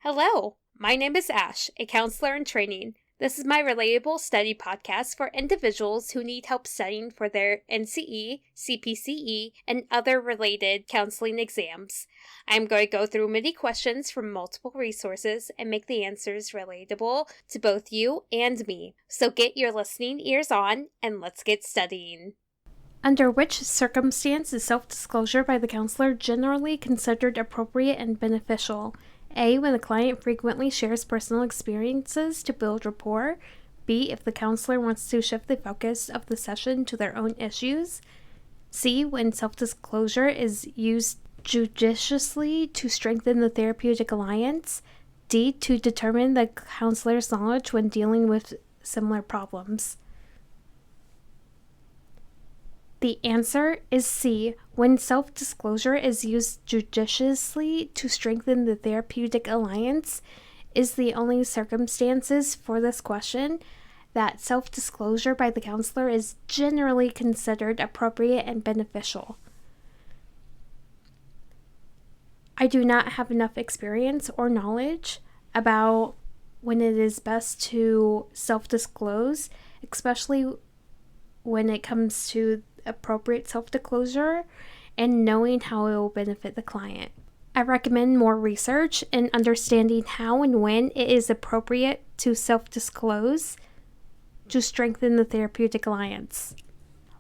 Hello, my name is Ash, a counselor in training. This is my Relatable study podcast for individuals who need help studying for their NCE, CPCE, and other related counseling exams. I'm going to go through many questions from multiple resources and make the answers relatable to both you and me. So get your listening ears on and let's get studying. Under which circumstance is self-disclosure by the counselor generally considered appropriate and beneficial? A. When the client frequently shares personal experiences to build rapport. B. If the counselor wants to shift the focus of the session to their own issues. C. When self-disclosure is used judiciously to strengthen the therapeutic alliance. D. To determine the counselor's knowledge when dealing with similar problems. The answer is C. When self-disclosure is used judiciously to strengthen the therapeutic alliance is the only circumstances for this question that self-disclosure by the counselor is generally considered appropriate and beneficial. I do not have enough experience or knowledge about when it is best to self-disclose, especially when it comes to appropriate self-disclosure and knowing how it will benefit the client. I recommend more research and understanding how and when it is appropriate to self-disclose to strengthen the therapeutic alliance.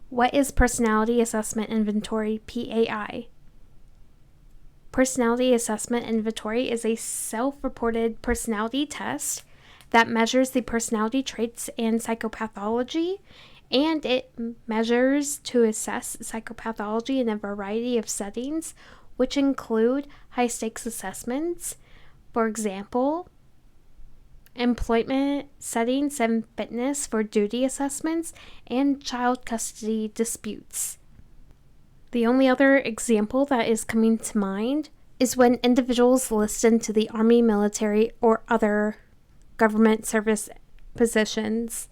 What is Personality Assessment Inventory, PAI? Personality Assessment Inventory is a self-reported personality test that measures the personality traits and psychopathology, and it measures to assess psychopathology in a variety of settings, which include high-stakes assessments, for example, employment settings and fitness for duty assessments, and child custody disputes. The only other example that is coming to mind is when individuals listen to the Army, military, or other government service positions.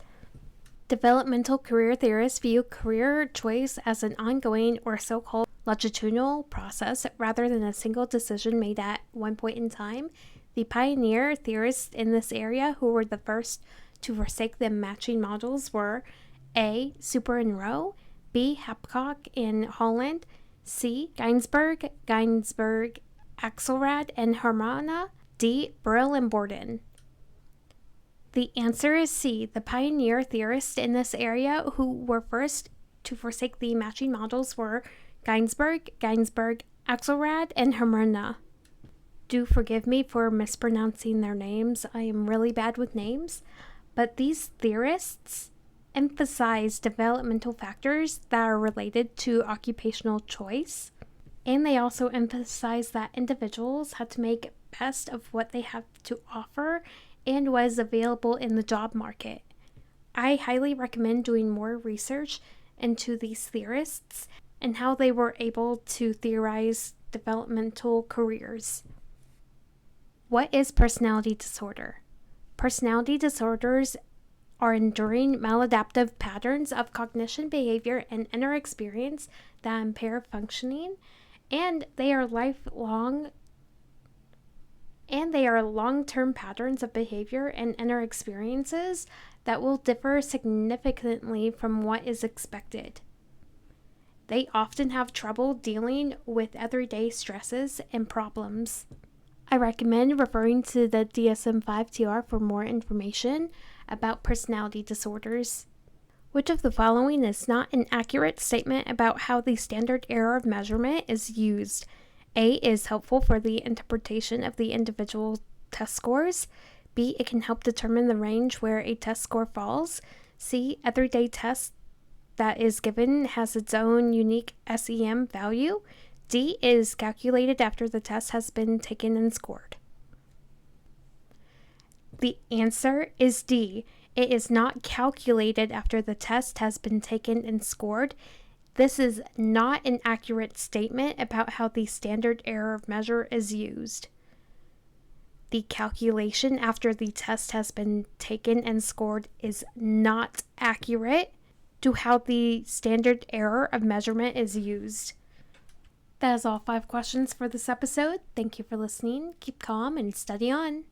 Developmental career theorists view career choice as an ongoing or so-called longitudinal process rather than a single decision made at one point in time. The pioneer theorists in this area who were the first to forsake the matching models were A. Super and Rowe, B. Hapcock and Holland, C. Gainsberg, Axelrad, and Hermana, D. Brill and Borden. The answer is C. The pioneer theorists in this area who were first to forsake the matching models were Gainsberg, Axelrad, and Hermana. Do forgive me for mispronouncing their names. I am really bad with names. But these theorists emphasize developmental factors that are related to occupational choice. And they also emphasize that individuals have to make best of what they have to offer and what is available in the job market. I highly recommend doing more research into these theorists and how they were able to theorize developmental careers. What is personality disorder? Personality disorders are enduring maladaptive patterns of cognition, behavior, and inner experience that impair functioning, and they are long-term patterns of behavior and inner experiences that will differ significantly from what is expected. They often have trouble dealing with everyday stresses and problems. I recommend referring to the DSM-5-TR for more information about personality disorders. Which of the following is not an accurate statement about how the standard error of measurement is used? A. Is helpful for the interpretation of the individual test scores. B. It can help determine the range where a test score falls. C. Everyday test that is given has its own unique SEM value. D. Is calculated after the test has been taken and scored. The answer is D. It is not calculated after the test has been taken and scored. This is not an accurate statement about how the standard error of measure is used. The calculation after the test has been taken and scored is not accurate to how the standard error of measurement is used. That is all 5 questions for this episode. Thank you for listening. Keep calm and study on.